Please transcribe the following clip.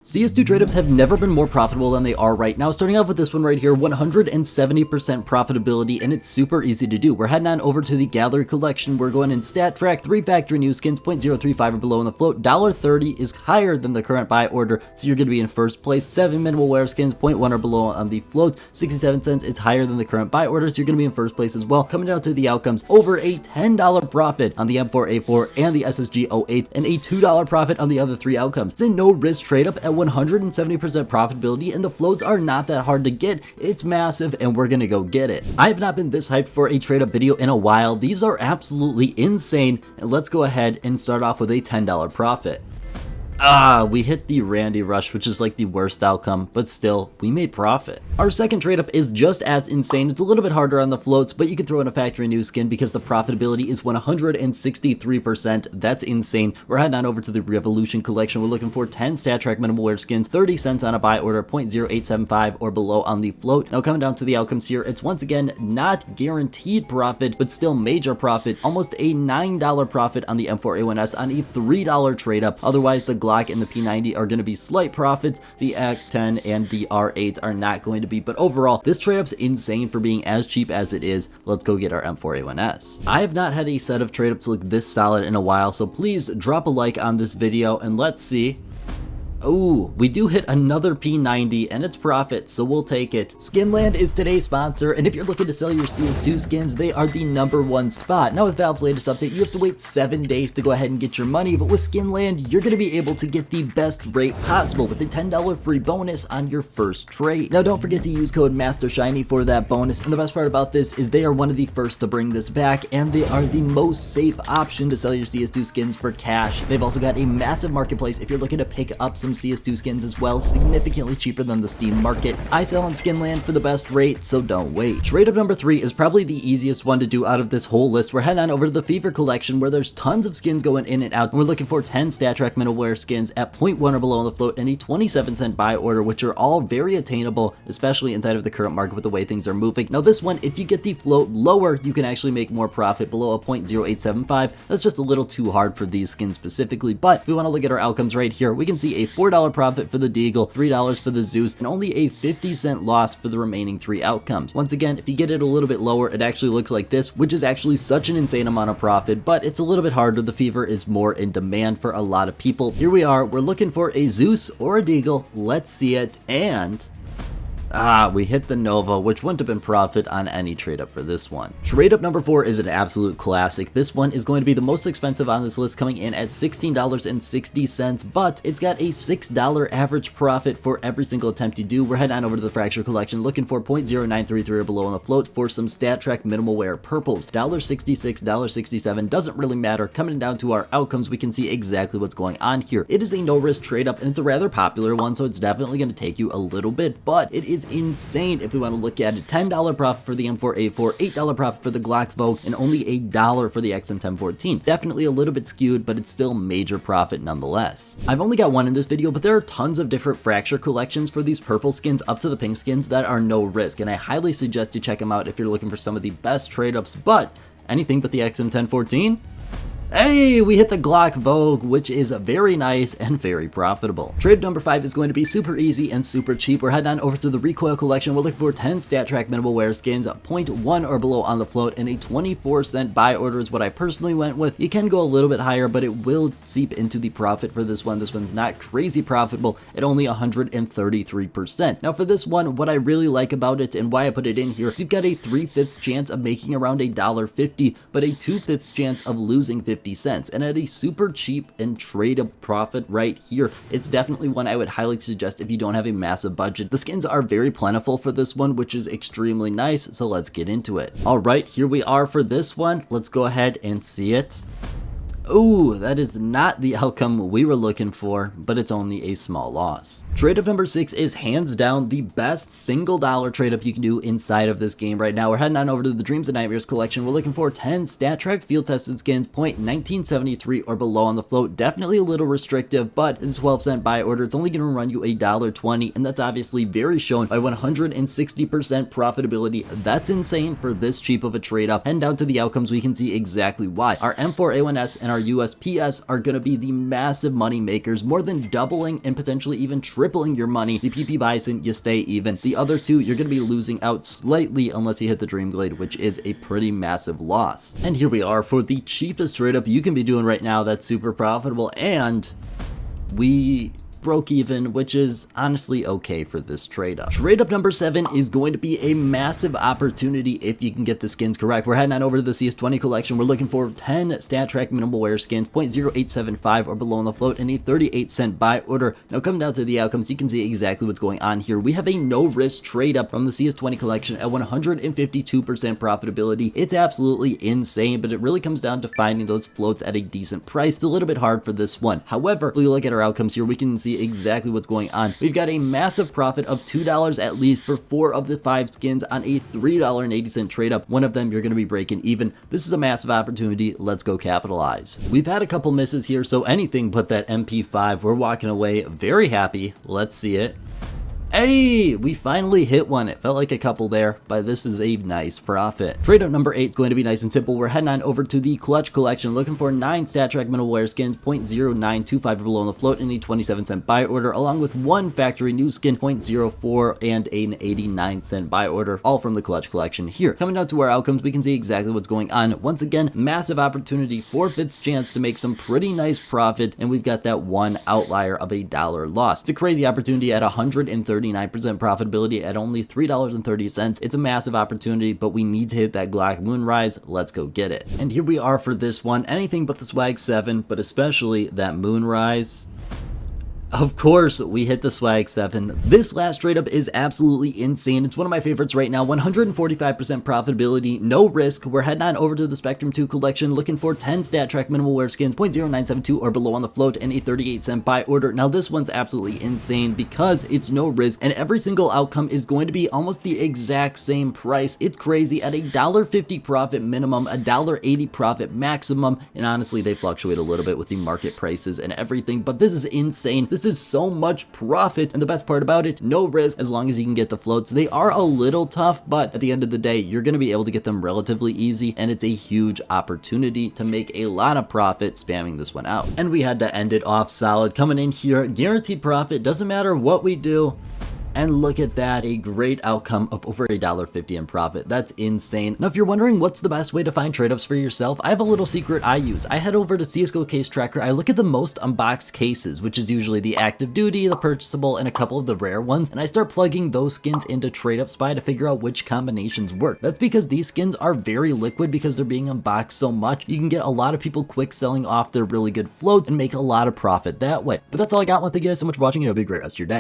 CS2 Tradeups have never been more profitable than they are right now. Starting off with this one right here, 170% profitability, and it's super easy to do. We're heading on over to the gallery collection. We're going in stat track, 3 factory new skins, 0.035 or below on the float. $1.30 is higher than the current buy order, so you're going to be in first place. 7 minimal wear skins, 0.1 or below on the float. 67 cents is higher than the current buy order, so you're going to be in first place as well. Coming down to the outcomes, over a $10 profit on the M4A4 and the SSG08, and a $2 profit on the other 3 outcomes. It's a no risk trade up at 170% profitability, and the floats are not that hard to get. It's massive, and we're gonna go get it. I have not been this hyped for a trade up video in a while. These are absolutely insane, and let's go ahead and start off with a $10 profit. We hit the Randy Rush, which is like the worst outcome, but still, we made profit. Our second trade up is just as insane. It's a little bit harder on the floats, but you can throw in a factory new skin because the profitability is 163%. That's insane. We're heading on over to the Revolution collection. We're looking for 10 stat track minimal wear skins, 30 cents on a buy order, 0.0875 or below on the float. Now coming down to the outcomes here, it's once again not guaranteed profit, but still major profit. Almost a $9 profit on the M4A1S on a $3 trade up. Otherwise, the Glock and the P90 are going to be slight profits. The X10 and the R8 are not going to be, but overall, this trade up's insane for being as cheap as it is. Let's go get our M4A1S. I have not had a set of trade ups look this solid in a while, so please drop a like on this video and let's see. Oh, we do hit another P90 and it's profit, so we'll take it. Skinland is today's sponsor, and if you're looking to sell your CS2 skins, they are the #1 spot. Now with Valve's latest update, you have to wait 7 days to go ahead and get your money, but with Skinland, you're going to be able to get the best rate possible with a $10 free bonus on your first trade. Now don't forget to use code MasterShiny for that bonus, and the best part about this is they are one of the first to bring this back, and they are the most safe option to sell your CS2 skins for cash. They've also got a massive marketplace if you're looking to pick up some CS2 skins as well, significantly cheaper than the Steam market. I sell on Skinland for the best rate, so don't wait. Trade up number 3 is probably the easiest one to do out of this whole list. We're heading on over to the Fever collection where there's tons of skins going in and out, and we're looking for 10 stat track minimal wear skins at 0.1 or below on the float and a 27-cent buy order, which are all very attainable, especially inside of the current market with the way things are moving. Now this one, if you get the float lower, you can actually make more profit below a 0.0875. That's just a little too hard for these skins specifically, but if we want to look at our outcomes right here, we can see a $4 profit for the Deagle, $3 for the Zeus, and only a 50-cent loss for the remaining 3 outcomes. Once again, if you get it a little bit lower, it actually looks like this, which is actually such an insane amount of profit, but it's a little bit harder. The Fever is more in demand for a lot of people. Here we are, we're looking for a Zeus or a Deagle. Let's see it, and we hit the Nova, which wouldn't have been profit on any trade up for this one. Trade up number 4 is an absolute classic. This one is going to be the most expensive on this list, coming in at $16.60, but it's got a $6 average profit for every single attempt you do. We're heading on over to the Fracture collection, looking for 0.0933 or below on the float for some stat track minimal wear purples. $1.66, $1.67, doesn't really matter. Coming down to our outcomes, we can see exactly what's going on here. It is a no risk trade up, and it's a rather popular one, so it's definitely going to take you a little bit, but it is insane if we want to look at it. $10 profit for the M4A4, $8 profit for the Glock Vogue, and only $1 for the XM1014. Definitely a little bit skewed, but it's still major profit nonetheless. I've only got one in this video, but there are tons of different Fracture collections for these purple skins up to the pink skins that are no risk, and I highly suggest you check them out if you're looking for some of the best trade ups, but anything but the XM1014? Hey, we hit the Glock Vogue, which is very nice and very profitable. Trade number 5 is going to be super easy and super cheap. We're heading on over to the Recoil collection. We're looking for 10 stat track minimal wear skins, 0.1 or below on the float, and a 24-cent buy order is what I personally went with. You can go a little bit higher, but it will seep into the profit for this one. This one's not crazy profitable at only 133%. Now for this one, what I really like about it and why I put it in here is you've got a 3/5 chance of making around $1.50, but a 2/5 chance of losing 50 cents, and at a super cheap and tradable profit right here. It's definitely one I would highly suggest if you don't have a massive budget. The skins are very plentiful for this one, which is extremely nice, so let's get into it. All right, here we are for this one. Let's go ahead and see it. Ooh, that is not the outcome we were looking for, but it's only a small loss. Trade up number 6 is hands down the best single dollar trade up you can do inside of this game right now. We're heading on over to the Dreams and Nightmares collection. We're looking for 10 stat track field tested skins, 0.1973 or below on the float. Definitely a little restrictive, but it's a 12-cent buy order. It's only going to run you $1.20, and that's obviously very shown by 160% profitability. That's insane for this cheap of a trade up. Heading down to the outcomes, we can see exactly why. Our M4A1S and our our USPS are going to be the massive money makers, more than doubling and potentially even tripling your money. The PP Bison, you stay even. The other two, you're going to be losing out slightly unless you hit the Dream Glade, which is a pretty massive loss. And here we are for the cheapest trade up you can be doing right now that's super profitable, and we broke even, which is honestly okay for this trade up. Trade up number 7 is going to be a massive opportunity if you can get the skins correct. We're heading on over to the CS20 collection. We're looking for 10 stat track minimal wear skins, 0.0875 or below on the float, and a 38-cent buy order. Now coming down to the outcomes, you can see exactly what's going on here. We have a no risk trade up from the CS20 collection at 152% profitability. It's absolutely insane, but it really comes down to finding those floats at a decent price. It's a little bit hard for this one. However, if we look at our outcomes here, we can see exactly what's going on. We've got a massive profit of $2 at least for 4 of the 5 skins on a $3.80 trade up. One of them you're going to be breaking even. This is a massive opportunity. Let's go capitalize. We've had a couple misses here, so anything but that MP5. We're walking away very happy. Let's see it. Hey, we finally hit one. It felt like a couple there, but this is a nice profit. Trade up number 8 is going to be nice and simple. We're heading on over to the Clutch collection, looking for 9 stat track minimal wear skins, 0.0925 or below on the float, and a 27-cent buy order, along with 1 factory new skin, 0.04, and an 89-cent buy order, all from the Clutch collection here. Coming down to our outcomes, we can see exactly what's going on. Once again, massive opportunity, 4/5 chance to make some pretty nice profit, and we've got that one outlier of a dollar loss. It's a crazy opportunity at 139% profitability at only $3.30. It's a massive opportunity, but we need to hit that Glock Moonrise. Let's go get it. And here we are for this one. Anything but the swag 7, but especially that Moonrise. Of course, we hit the swag 7. This last trade up is absolutely insane. It's one of my favorites right now. 145% profitability, no risk. We're heading on over to the Spectrum 2 collection, looking for 10 stat track minimal wear skins, 0.0972 or below on the float, and a 38-cent buy order. Now this one's absolutely insane because it's no risk, and every single outcome is going to be almost the exact same price. It's crazy at a $1.50 profit minimum, a $1.80 profit maximum, and honestly, they fluctuate a little bit with the market prices and everything, but this is insane. This is so much profit, and the best part about it, no risk as long as you can get the floats. They are a little tough, but at the end of the day, you're going to be able to get them relatively easy, and it's a huge opportunity to make a lot of profit spamming this one out. And we had to end it off solid. Coming in here, guaranteed profit, doesn't matter what we do. And look at that, a great outcome of over $1.50 in profit. That's insane. Now, if you're wondering what's the best way to find trade ups for yourself, I have a little secret I use. I head over to CSGO Case Tracker. I look at the most unboxed cases, which is usually the active duty, the purchasable, and a couple of the rare ones, and I start plugging those skins into Trade Up Spy to figure out which combinations work. That's because these skins are very liquid because they're being unboxed so much. You can get a lot of people quick selling off their really good floats and make a lot of profit that way. But that's all I got. Thank you guys so much for watching, and have a great rest of your day.